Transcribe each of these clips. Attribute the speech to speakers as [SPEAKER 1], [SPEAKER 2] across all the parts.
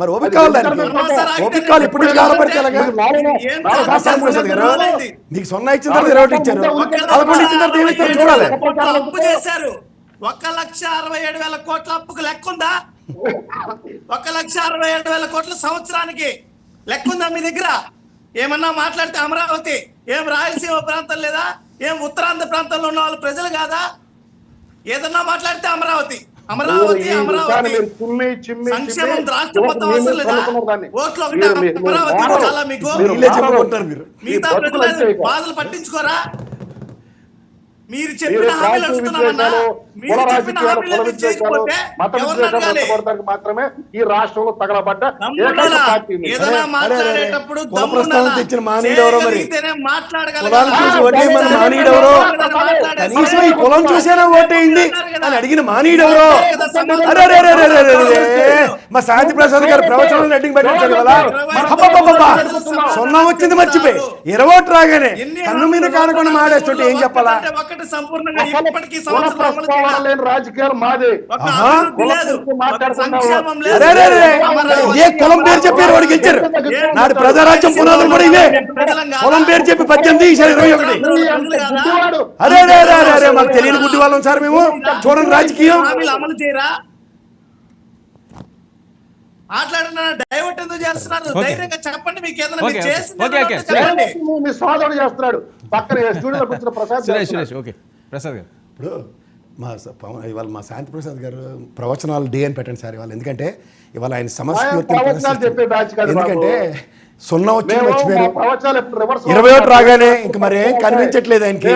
[SPEAKER 1] మరి ఓపిక కావాలి, ఓపిక కావాలి. ఇప్పుడు మీకు 0 ఇచ్చిన తర్వాత 20 ఇచ్చారు, 11 ఇచ్చిన తర్వాత ఏమి ఇచ్చారు చూడాలి.
[SPEAKER 2] అప్పు చేశారు. 1,67,000 కోట్ల అప్పుకు లెక్కుందా? 1,67,000 కోట్ల సంవత్సరానికి లెక్కుందా మీ దగ్గర? ఏమన్నా మాట్లాడితే అమరావతి ఏం రాయలసీమ ప్రాంతం లేదా? ఏం ఉత్తరాంధ్ర ప్రాంతంలో ఉన్న వాళ్ళు ప్రజలు కాదా? ఏదన్నా మాట్లాడితే అమరావతి అమరావతి అమరావతి సంక్షేమం రాష్ట్రం మొత్తం అవసరం లేదా? ఓట్లు ఒకటి అమరావతి చాలా మీకు మిగతా ప్రజలు బాధలు పట్టించుకోరా? మీరు చెప్పిన హామీలు అడుగుతున్నామన్నా, మీరు చెప్పిన హామీలు మీరు చేయకపోతే
[SPEAKER 3] మాత్రమే ఈ రాష్ట్రంలో తగలబడ్డ
[SPEAKER 2] ఏదైనా మాట్లాడేటప్పుడు
[SPEAKER 1] కనీసం ఈ కులం చూసేనా ఓటేయింది అని అడిగిన మానీయుడెవరో? మా శాంతి ప్రసాద్ గారు ప్రవచనం రెడ్డింగ్ పెట్టించారు కదా, 0 వచ్చింది మర్చిపోయి 20 ఓట్లు రాగానే కన్ను మీద కానకుండా మాడేస్తుంటే ఏం చెప్పాలా?
[SPEAKER 3] రాజకీయాలు మాదే.
[SPEAKER 1] ఏ కులం పేరు చెప్పారు వాడికి ఇచ్చారు. నాడు ప్రజారాజ్యం పునాదులు కూడా ఇవే. కులం పేరు చెప్పి 18 21. అరే మాకు తెలియని గుడ్డి వాళ్ళం సార్ మేము. చూడండి రాజకీయం
[SPEAKER 2] అమలు చేయరా? మాట్లాడిన డైవర్ట్ ఎందుకు చేస్తున్నారు? ధైర్యంగా చెప్పండి. మీకు ఏదైనా
[SPEAKER 3] మీ సోదరుడు చేస్తున్నాడు పక్కన స్టూడియోలో కూర్చున్న
[SPEAKER 4] ప్రసాద్ గారు.
[SPEAKER 1] ఇప్పుడు ఇవాళ మా శాంతి ప్రసాద్ గారు ప్రవచనాలు డే అని పెట్టండి సార్ ఇవాళ. ఎందుకంటే ఇవాళ ఆయన సమస్య, ఎందుకంటే 0 వచ్చి మర్చిపోయారు, 20 ఓట్లు రాగానే ఇంక మరి ఏం కనిపించట్లేదు ఆయనకి.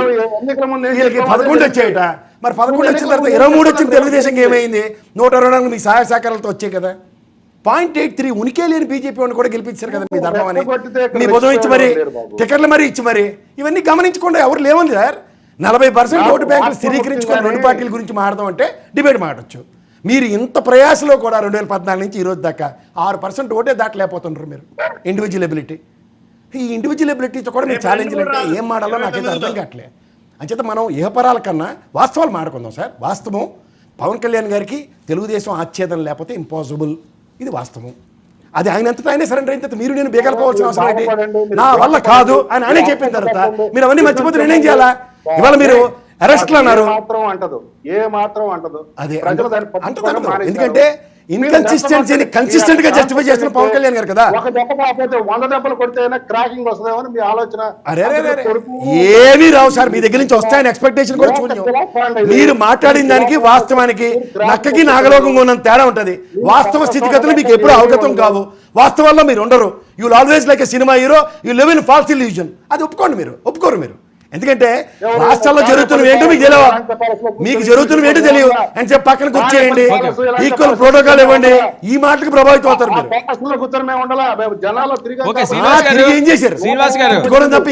[SPEAKER 1] 11 వచ్చాయట, మరి 11 వచ్చిన తర్వాత 23 వచ్చిన తెలుగుదేశం ఏమైంది? 124 మీ సహాయ సహకారాలతో వచ్చాయి కదా. 0.83 ఉనికే లేని బీజేపీ వాడిని కూడా గెలిపించారు కదా మీ ధర్మం అని. మీ భుజం ఇచ్చి మరి టికెట్లు మరి ఇచ్చి మరి ఇవన్నీ గమనించకుండా ఎవరు లేవుంది సార్. 40% ఓటు బ్యాంకులు స్థిరీకరించుకొని 2 పార్టీల గురించి మాట్లాడదాం అంటే డిబేట్ మాట్లాడచ్చు. మీరు ఇంత ప్రయాసలో కూడా 2014 నుంచి ఈ రోజు దాకా 6% ఓటే దాటలేకపోతున్నారు మీరు. ఇండివిజువలబిలిటీ, ఈ ఇండివిజువలబిలిటీతో కూడా మీరు ఛాలెంజ్లు అంటే ఏం మాడాలో నాకైతే అర్థం కావట్లే. అంచేత మనం ఏహపరాల కన్నా వాస్తవాలు మాడుకుందాం సార్. వాస్తవం పవన్ కళ్యాణ్ గారికి తెలుగుదేశం ఆచ్ఛేదం లేకపోతే ఇంపాసిబుల్, ఇది వాస్తవం. అది ఆయన అంతటా ఆయనే సరెండర్ అయిన తర్వాత మీరు నేను బేగలుకోవాల్సిన అవసరం ఏంటి? నా వల్ల కాదు అని ఆయనే చెప్పిన తర్వాత మీరు అవన్నీ మర్చిపోతే నేనేం చేయాలా? ఇవాళ మీరు అరెస్ట్లు అన్నారు, అదే అంటదు. ఎందుకంటే ఇన్కన్సిస్టెన్సీని కన్సిస్టెంట్ గా జస్టిఫై చేస్తున్న పవన్ కళ్యాణ్ గారు కదా. ఏమీ రావు సార్, మీ దగ్గర నుంచి వస్తాయని ఎక్స్పెక్టేషన్ కూడా చూడండి. మీరు మాట్లాడిన దానికి వాస్తవానికి నక్కకి నాగలోకంగా ఉన్నంత తేడా ఉంటది. వాస్తవ స్థితిగతులు మీకు ఎప్పుడు అవగతం కావు. వాస్తవాల్లో మీరు ఉండరు. You will always like a cinema hero, you live in false illusion. అది ఒప్పుకోండి, మీరు ఒప్పుకోరు. మీరు ఎందుకంటే రాష్ట్రాల్లో జరుగుతున్నవి ఏంటో మీకు తెలియవు, మీకు జరుగుతున్నవి ఏంటో తెలియదు అని చెప్పి పక్కన కూర్చేయండి, ఈక్వల్ ప్రోటోకాల్ ఇవ్వండి. ఈ మాటలకు ప్రభావితం అవుతారు మీరు.
[SPEAKER 4] ఏం చేశారు శ్రీనివాస్ గారు?